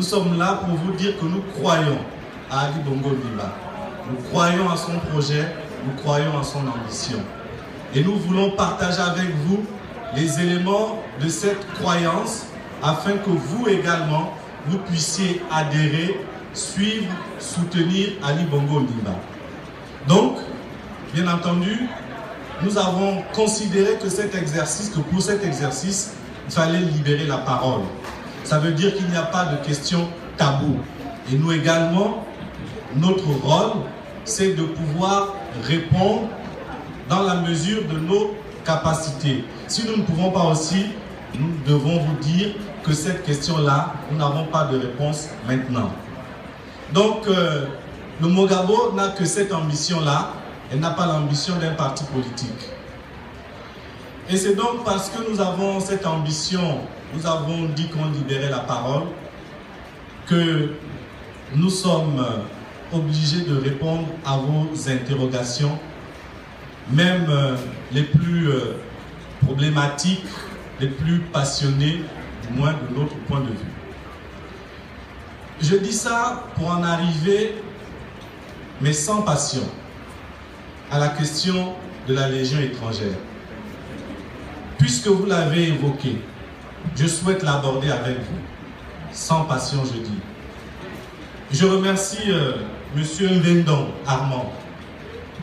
Nous sommes là pour vous dire que nous croyons à Ali Bongo Ondimba. Nous croyons à son projet, nous croyons à son ambition. Et nous voulons partager avec vous les éléments de cette croyance afin que vous également, vous puissiez adhérer, suivre, soutenir Ali Bongo Ondimba. Donc, bien entendu, nous avons considéré que pour cet exercice, il fallait libérer la parole. Ça veut dire qu'il n'y a pas de questions taboues. Et nous également, notre rôle, c'est de pouvoir répondre dans la mesure de nos capacités. Si nous ne pouvons pas aussi, nous devons vous dire que cette question-là, nous n'avons pas de réponse maintenant. Donc, le Mogabo n'a que cette ambition-là. Elle n'a pas l'ambition d'un parti politique. Et c'est donc parce que nous avons cette ambition, nous avons dit qu'on libérait la parole, que nous sommes obligés de répondre à vos interrogations, même les plus problématiques, les plus passionnées, du moins de notre point de vue. Je dis ça pour en arriver, mais sans passion, à la question de la Légion étrangère. Puisque vous l'avez évoqué, je souhaite l'aborder avec vous, sans passion je dis. Je remercie M. Mvendon Armand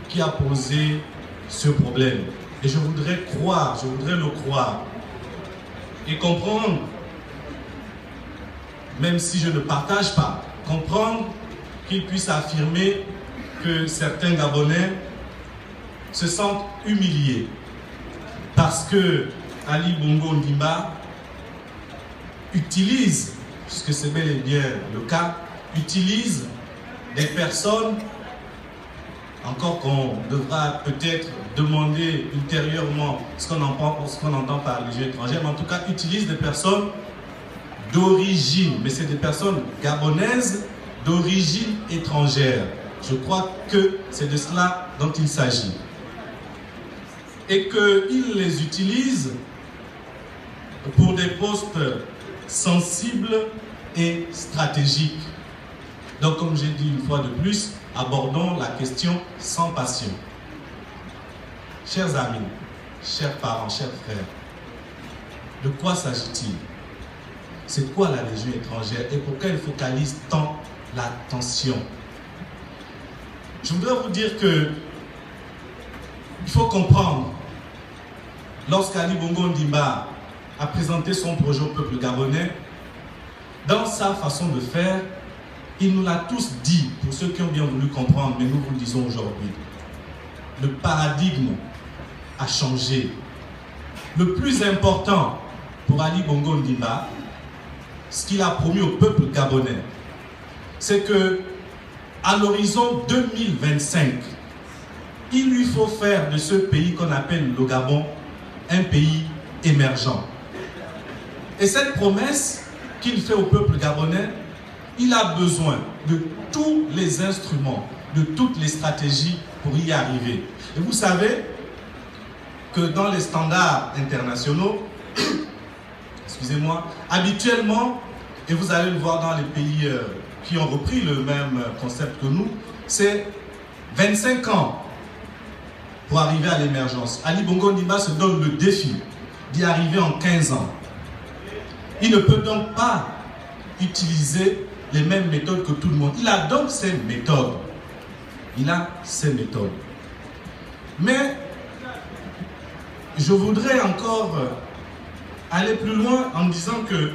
qui a posé ce problème. Et je voudrais le croire et comprendre, même si je ne partage pas, comprendre qu'il puisse affirmer que certains Gabonais se sentent humiliés parce que Ali Bongo Ondimba utilise, puisque c'est bel et bien le cas, utilise des personnes, encore qu'on devra peut-être demander ultérieurement ce qu'on entend par Légion étrangère, mais en tout cas utilise des personnes d'origine, mais c'est des personnes gabonaises d'origine étrangère. Je crois que c'est de cela dont il s'agit. Et qu'il les utilise pour des postes sensibles et stratégiques. Donc, comme j'ai dit une fois de plus, abordons la question sans passion. Chers amis, chers parents, chers frères, de quoi s'agit-il? C'est quoi la Légion étrangère et pourquoi elle focalise tant l'attention? Je voudrais vous dire que il faut comprendre, lorsqu'Ali Bongo Ondimba a présenté son projet au peuple gabonais, dans sa façon de faire, il nous l'a tous dit, pour ceux qui ont bien voulu comprendre, mais nous vous le disons aujourd'hui. Le paradigme a changé. Le plus important pour Ali Bongo Ondimba, ce qu'il a promis au peuple gabonais, c'est que à l'horizon 2025, il lui faut faire de ce pays qu'on appelle le Gabon un pays émergent. Et cette promesse qu'il fait au peuple gabonais, il a besoin de tous les instruments, de toutes les stratégies pour y arriver. Et vous savez que dans les standards internationaux, excusez-moi, habituellement, et vous allez le voir dans les pays qui ont repris le même concept que nous, c'est 25 ans pour arriver à l'émergence. Ali Bongo Ondimba se donne le défi d'y arriver en 15 ans. Il ne peut donc pas utiliser les mêmes méthodes que tout le monde. Il a donc ses méthodes. Il a ses méthodes. Mais je voudrais encore aller plus loin en disant que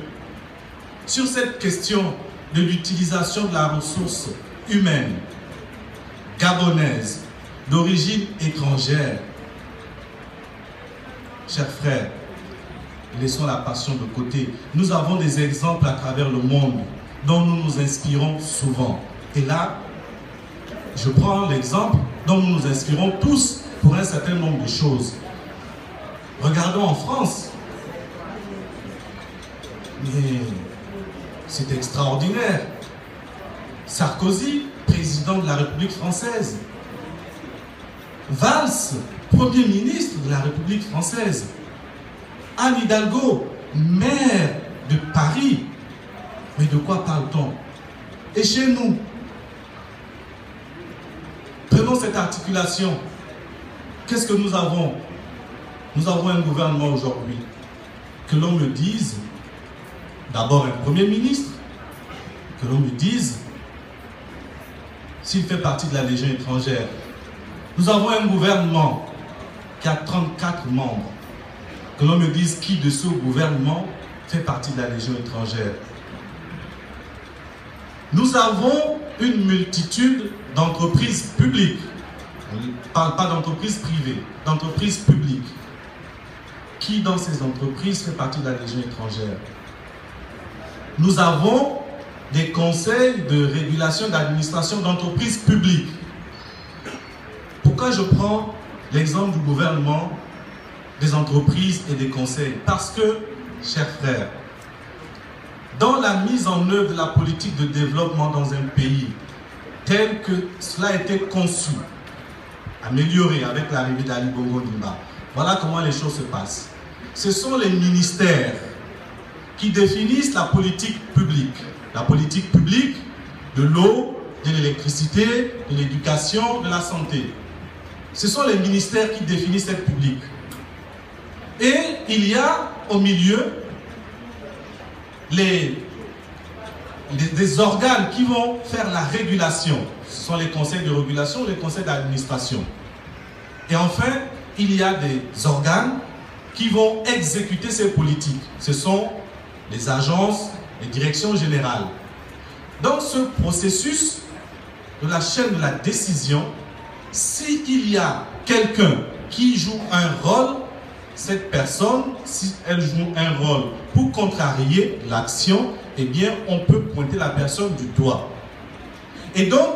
sur cette question de l'utilisation de la ressource humaine gabonaise d'origine étrangère, chers frères, laissons la passion de côté. Nous avons des exemples à travers le monde dont nous nous inspirons souvent. Et là, je prends l'exemple dont nous nous inspirons tous pour un certain nombre de choses. Regardons en France. Mais c'est extraordinaire. Sarkozy, président de la République française. Valls, Premier ministre de la République française. Anne Hidalgo, maire de Paris. Mais de quoi parle-t-on? Et chez nous, prenons cette articulation. Qu'est-ce que nous avons? Nous avons un gouvernement aujourd'hui. Que l'on me dise, d'abord un Premier ministre, que l'on me dise s'il fait partie de la Légion étrangère. Nous avons un gouvernement qui a 34 membres. Que l'on me dise qui de ce gouvernement fait partie de la Légion étrangère. Nous avons une multitude d'entreprises publiques. On ne parle pas d'entreprises privées, d'entreprises publiques. Qui dans ces entreprises fait partie de la Légion étrangère? Nous avons des conseils de régulation d'administration d'entreprises publiques. Pourquoi je prends l'exemple du gouvernement, des entreprises et des conseils? Parce que, chers frères, dans la mise en œuvre de la politique de développement dans un pays, tel que cela a été conçu, amélioré avec l'arrivée d'Ali Bongo Ondimba, voilà comment les choses se passent. Ce sont les ministères qui définissent la politique publique. La politique publique de l'eau, de l'électricité, de l'éducation, de la santé. Ce sont les ministères qui définissent cette publique. Et il y a au milieu des organes qui vont faire la régulation. Ce sont les conseils de régulation, les conseils d'administration. Et enfin, il y a des organes qui vont exécuter ces politiques. Ce sont les agences, les directions générales. Dans ce processus de la chaîne de la décision, s'il y a quelqu'un qui joue un rôle, cette personne, si elle joue un rôle pour contrarier l'action, eh bien, on peut pointer la personne du doigt. Et donc,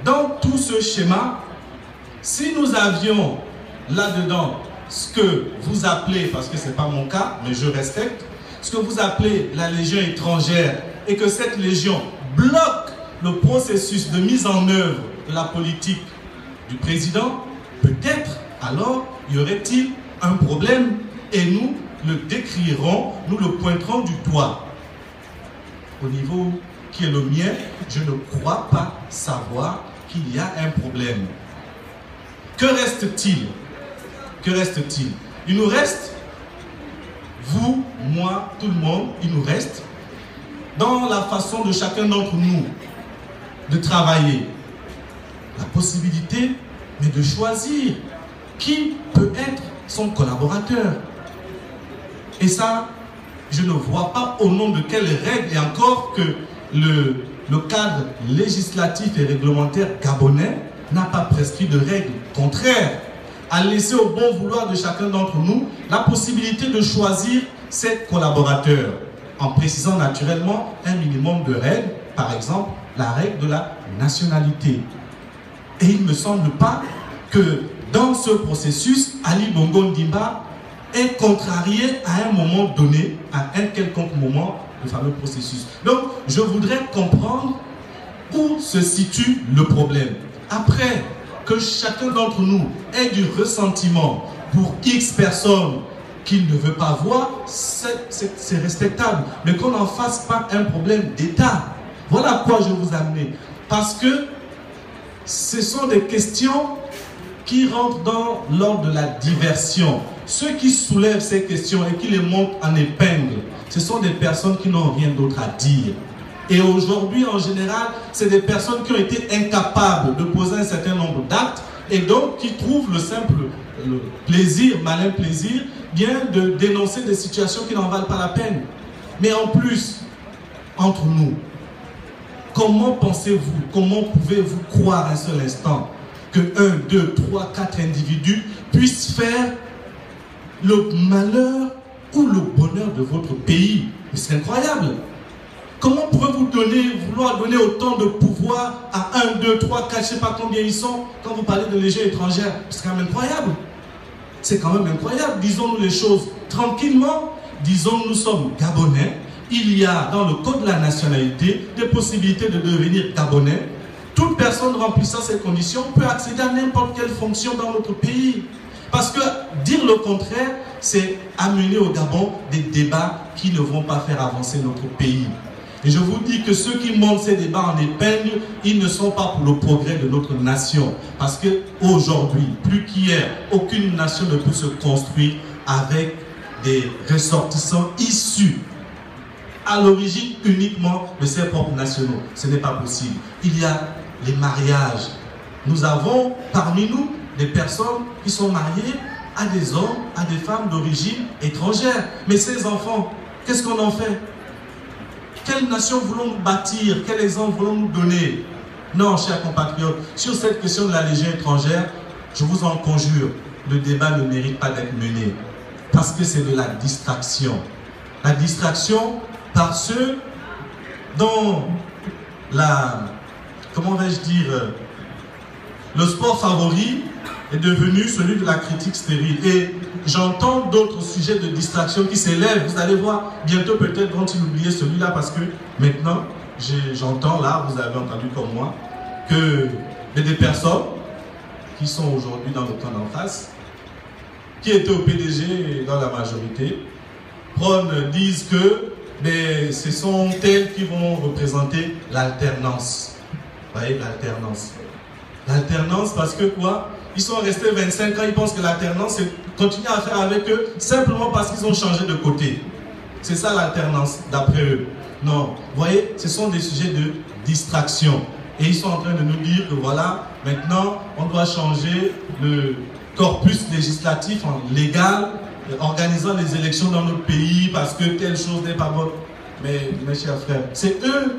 dans tout ce schéma, si nous avions là-dedans ce que vous appelez, parce que ce n'est pas mon cas, mais je respecte, ce que vous appelez la Légion étrangère, et que cette Légion bloque le processus de mise en œuvre de la politique du président, peut-être alors y aurait-il un problème et nous le décrirons, nous le pointerons du doigt. Au niveau qui est le mien, je ne crois pas savoir qu'il y a un problème. Que reste-t-il? Que reste-t-il? Il nous reste, vous, moi, tout le monde, il nous reste, dans la façon de chacun d'entre nous de travailler, la possibilité, mais de choisir qui peut être son collaborateur. Et ça, je ne vois pas au nom de quelles règles, et encore que le cadre législatif et réglementaire gabonais n'a pas prescrit de règles contraires à laisser au bon vouloir de chacun d'entre nous la possibilité de choisir ses collaborateurs, en précisant naturellement un minimum de règles, par exemple la règle de la nationalité. Et il ne me semble pas que dans ce processus, Ali Bongo Ondimba est contrarié à un moment donné, à un quelconque moment, le fameux processus. Donc, je voudrais comprendre où se situe le problème. Après que chacun d'entre nous ait du ressentiment pour X personnes qu'il ne veut pas voir, c'est respectable. Mais qu'on n'en fasse pas un problème d'État. Voilà à quoi je vous amène. Parce que ce sont des questions qui rentrent dans l'ordre de la diversion. Ceux qui soulèvent ces questions et qui les montent en épingle, ce sont des personnes qui n'ont rien d'autre à dire. Et aujourd'hui, en général, c'est des personnes qui ont été incapables de poser un certain nombre d'actes et donc qui trouvent le simple plaisir, malin plaisir, bien de dénoncer des situations qui n'en valent pas la peine. Mais en plus, entre nous, comment pensez-vous, comment pouvez-vous croire un seul instant que 1, 2, 3, 4 individus puissent faire le malheur ou le bonheur de votre pays? Mais c'est incroyable. Comment pouvez-vous vouloir donner autant de pouvoir à 1, 2, 3, 4, je ne sais pas combien ils sont, quand vous parlez de légion étrangère? C'est quand même incroyable. C'est quand même incroyable. Disons-nous les choses tranquillement. Disons, nous sommes Gabonais. Il y a dans le code de la nationalité des possibilités de devenir Gabonais. Toute personne remplissant ces conditions peut accéder à n'importe quelle fonction dans notre pays. Parce que dire le contraire, c'est amener au Gabon des débats qui ne vont pas faire avancer notre pays. Et je vous dis que ceux qui montent ces débats en épingle, ils ne sont pas pour le progrès de notre nation. Parce qu'aujourd'hui, plus qu'hier, aucune nation ne peut se construire avec des ressortissants issus à l'origine uniquement de ses propres nationaux. Ce n'est pas possible. Il y a les mariages. Nous avons parmi nous des personnes qui sont mariées à des hommes, à des femmes d'origine étrangère. Mais ces enfants, qu'est-ce qu'on en fait? Quelle nation voulons-nous bâtir? Quel exemple voulons-nous donner? Non, chers compatriotes, sur cette question de la Légion étrangère, je vous en conjure, le débat ne mérite pas d'être mené. Parce que c'est de la distraction. La distraction par ceux dont comment vais-je dire, le sport favori est devenu celui de la critique stérile. Et j'entends d'autres sujets de distraction qui s'élèvent. Vous allez voir, bientôt peut-être vont-ils oublier celui-là parce que maintenant, j'entends là, vous avez entendu comme moi, que des personnes qui sont aujourd'hui dans le camp d'en face, qui étaient au PDG dans la majorité, disent que ce sont elles qui vont représenter l'alternance. Vous voyez, l'alternance. L'alternance parce que quoi? Ils sont restés 25 ans, ils pensent que l'alternance, c'est continuer à faire avec eux simplement parce qu'ils ont changé de côté. C'est ça l'alternance, d'après eux. Non, vous voyez, ce sont des sujets de distraction. Et ils sont en train de nous dire que voilà, maintenant, on doit changer le corpus législatif en légal, organisant les élections dans notre pays parce que telle chose n'est pas bonne. Mais mes chers frères, c'est eux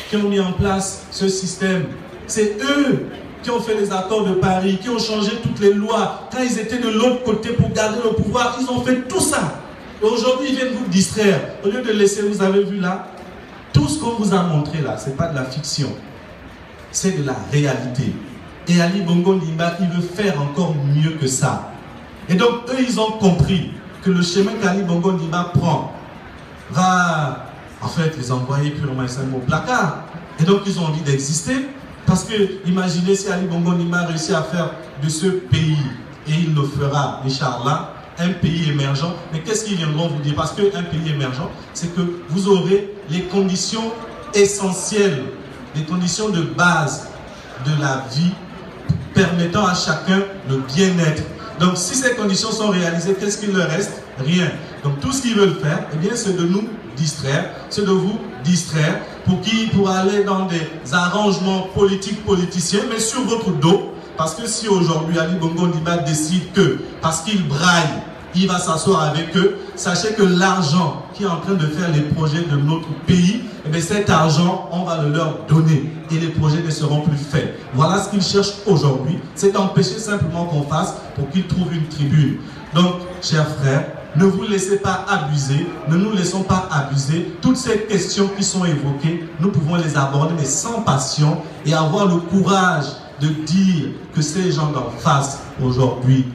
qui ont mis en place ce système. C'est eux qui ont fait les accords de Paris, qui ont changé toutes les lois. Quand ils étaient de l'autre côté pour garder le pouvoir, ils ont fait tout ça. Et aujourd'hui, ils viennent vous distraire. Au lieu de laisser, vous avez vu là, tout ce qu'on vous a montré là, ce n'est pas de la fiction. C'est de la réalité. Et Ali Bongo Ondimba, il veut faire encore mieux que ça. Et donc, eux, ils ont compris que le chemin qu'Ali Bongo Ondimba prend va, en fait, les envoyer purement et simplement au placard. Et donc, ils ont envie d'exister. Parce que, imaginez si Ali Bongo Ondimba réussit à faire de ce pays, et il le fera, Inch'Allah, un pays émergent. Mais qu'est-ce qu'ils viendront vous dire? Parce qu'un pays émergent, c'est que vous aurez les conditions essentielles, les conditions de base de la vie, permettant à chacun le bien-être. Donc, si ces conditions sont réalisées, qu'est-ce qu'il leur reste? Rien. Donc, tout ce qu'ils veulent faire, eh bien, c'est de nous distraire, c'est de vous distraire pour aller dans des arrangements politiques, politiciens, mais sur votre dos. Parce que si aujourd'hui Ali Bongo Ondimba décide que, parce qu'il braille, il va s'asseoir avec eux, sachez que l'argent qui est en train de faire les projets de notre pays, eh bien cet argent, on va le leur donner et les projets ne seront plus faits. Voilà ce qu'ils cherchent aujourd'hui, c'est d'empêcher simplement qu'on fasse pour qu'ils trouvent une tribune. Donc, chers frères, ne vous laissez pas abuser, ne nous laissons pas abuser. Toutes ces questions qui sont évoquées, nous pouvons les aborder, mais sans passion, et avoir le courage de dire que ces gens d'en face, aujourd'hui,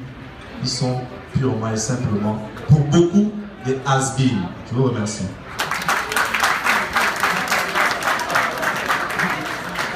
ils sont purement et simplement, pour beaucoup, des has-been. Je vous remercie.